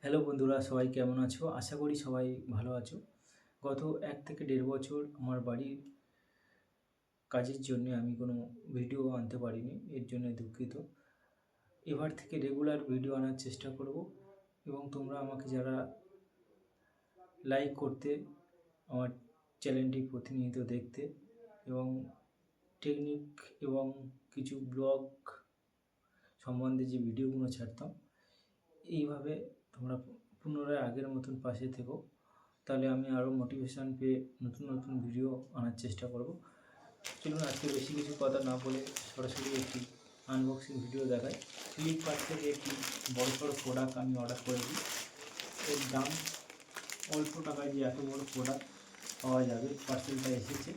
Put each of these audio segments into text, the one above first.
Hello বন্ধুরা, সবাই কেমন আছো? আশা করি সবাই ভালো আছো। গত ১ থেকে ১.৫ বছর আমার বাড়ির কাজের জন্যে আমি কোনো ভিডিও আনতে পারিনি। এর জন্য দুঃখিত। এবার থেকে রেগুলার ভিডিও আনার চেষ্টা করব এবং তোমরা আমাকে যারা লাইক করতে, আমার চ্যানেলটি প্রতিনিয়ত দেখতে এবং টেকনিক এবং কিছু ব্লগ সম্বন্ধে যে ভিডিওগুলো ছাড়তাম, এইভাবে তোমরা পুনরায় আগের মতন পাশে থেকো। তাহলে আমি আরও মোটিভেশান পেয়ে নতুন ভিডিও আনার চেষ্টা করব। চলুন আজকে বেশি কিছু কথা না বলে সরাসরি একটি আনবক্সিং ভিডিও দেখাই। ফ্লিপকার্ট থেকে একটি বড়সড় প্রোডাক্ট আমি অর্ডার করেছি। এর দাম অল্প টাকায় যে এত বড় প্রোডাক্ট পাওয়া যাবে, পার্সেলটা এসেছে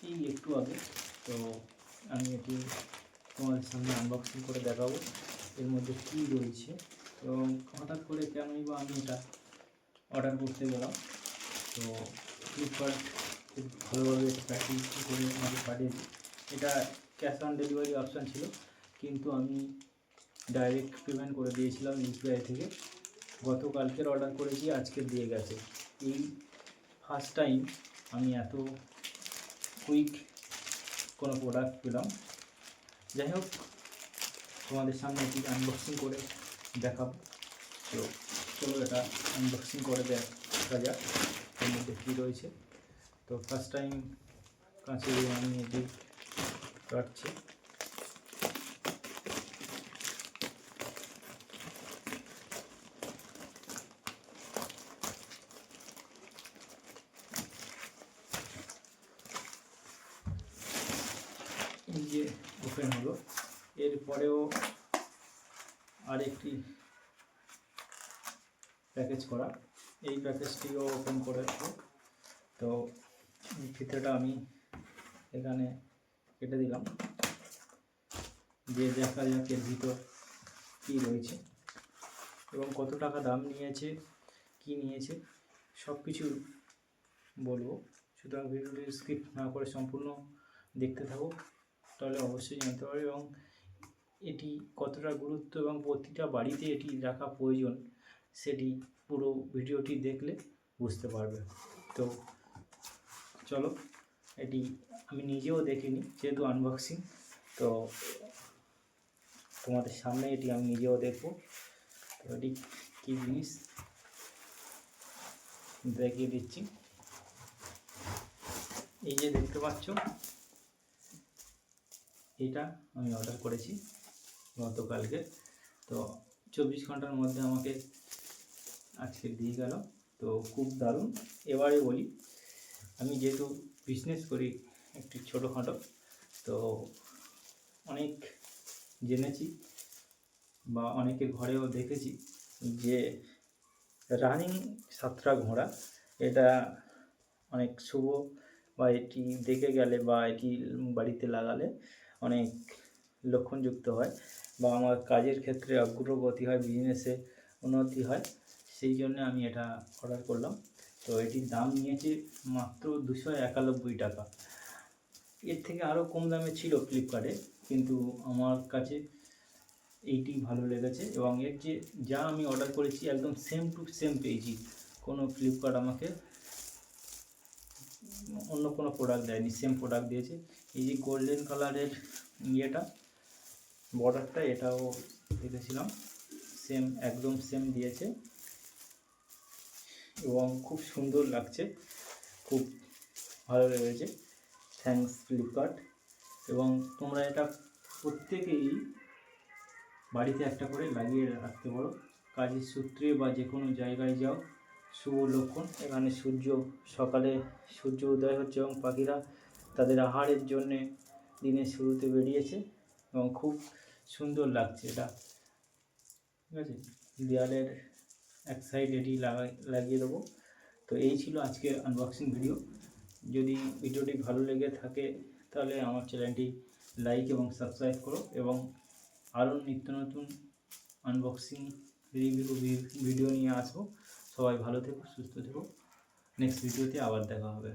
এই একটু আগে। তো আমি এটি তোমাদের সামনে আনবক্সিং করে দেখাবো এর মধ্যে কী রয়েছে এবং হঠাৎ করে কেনই বা আমি এটা অর্ডার করতে গেলাম। তো ফ্লিপকার্ট খুব ভালোভাবে এটা প্যাকিং করে আমাকে পাঠিয়েছে। এটা ক্যাশ অন ডেলিভারি অপশান ছিল, কিন্তু আমি ডাইরেক্ট পেমেন্ট করে দিয়েছিলাম ইউপিআই থেকে। গতকালকের অর্ডার করেছি, আজকে দিয়ে গেছে। এই ফার্স্ট টাইম আমি এত কুইক কোনো প্রোডাক্ট পেলাম। যাই হোক, তোমাদের সামনে এটি আনবক্সিং করে দেখাবো। তো চলো এটা আনবক্সিং করে দেখা যাক এর মধ্যে কী রয়েছে। তো ফার্স্ট টাইম কাঁচে আমি এটি কাটছি। এই যে ওপেন হলো, এরপরেও আরেকটি প্যাকেজ করা, এই প্যাকেজটিও ওপেন করে রাখবো। তো ফিতেটা আমি এখানে কেটে দিলাম, দিয়ে দেখা যাক এর ভিতর কী রয়েছে এবং কত টাকা দাম নিয়েছে, কি নিয়েছে সব কিছু বলবো। সুতরাং ভিডিওটি স্কিপ না করে সম্পূর্ণ দেখতে থাকো, তাহলে অবশ্যই জানতে পারবে এবং এটি কতটা গুরুত্ব এবং প্রতিটা বাড়িতে এটি রাখা প্রয়োজন সেটি পুরো ভিডিওটি দেখলে বুঝতে পারবে। তো চলো, এটি আমি নিজেও দেখিনি যেহেতু আনবক্সিং, তো তোমাদের সামনে এটি আমি নিজেও দেখব। তো এটি কী জিনিস দেখিয়ে দিচ্ছি। এই যে দেখতে পাচ্ছ, এটা আমি অর্ডার করেছি গতকালকে। তো 24 ঘন্টার মধ্যে আমাকে আজকে দিয়ে গেল। তো খুব দারুণ। এবারে বলি, আমি যেহেতু বিজনেস করি একটি ছোটোখাটো, তো অনেক জেনেছি বা অনেকের ঘরেও দেখেছি যে রানিং 7টা ঘোড়া এটা অনেক শুভ, বা এটি দেখে গেলে বা এটি বাড়িতে লাগালে অনেক লক্ষণযুক্ত হয় বা আমার কাজের ক্ষেত্রে অগ্রগতি হয়, বিজনেসে উন্নতি হয়। সেই জন্য আমি এটা অর্ডার করলাম। তো এটির দাম নিয়েছে মাত্র 291 টাকা। এর থেকে আরও কম দামে ছিল ফ্লিপকার্টে, কিন্তু আমার কাছে এইটি ভালো লেগেছে এবং এর যে যা আমি অর্ডার করেছি একদম সেম টু সেম পেয়েছি। কোনো ফ্লিপকার্ট আমাকে অন্য কোনো প্রোডাক্ট দেয়নি, সেম প্রোডাক্ট দিয়েছে। এই যে গোল্ডেন কালারের ইয়েটা, বর্ডারটা, এটাও দেখেছিলাম সেম, একদম সেম দিয়েছে এবং খুব সুন্দর লাগছে, খুব ভালো লেগেছে। Thanks Flipkart. এবং তোমরা এটা প্রত্যেকেই বাড়িতে একটা করে লাগিয়ে রাখতে পারো, কাজের সূত্রে বা যে কোনো জায়গায় যাও। শুভ লক্ষণ। এখানে সকালে সূর্য উদয় হচ্ছে এবং পাখিরা তাদের আহারের জন্যে দিনের শুরুতে বেরিয়েছে এবং খুব সুন্দর লাগছে এটা। ঠিক আছে, দেওয়ালের এক সাইড এটি লাগিয়ে দেবো। তো এই ছিল আজকের আনবক্সিং ভিডিও। যদি ভিডিওটি ভালো লেগে থাকে তাহলে আমার চ্যানেলটি লাইক এবং সাবস্ক্রাইব করো এবং আরও নিত্য নতুন আনবক্সিং রিভিউ ভিডিও নিয়ে আসবো। সবাই ভালো থেকো, সুস্থ থেকো। নেক্সট ভিডিওতে আবার দেখা হবে।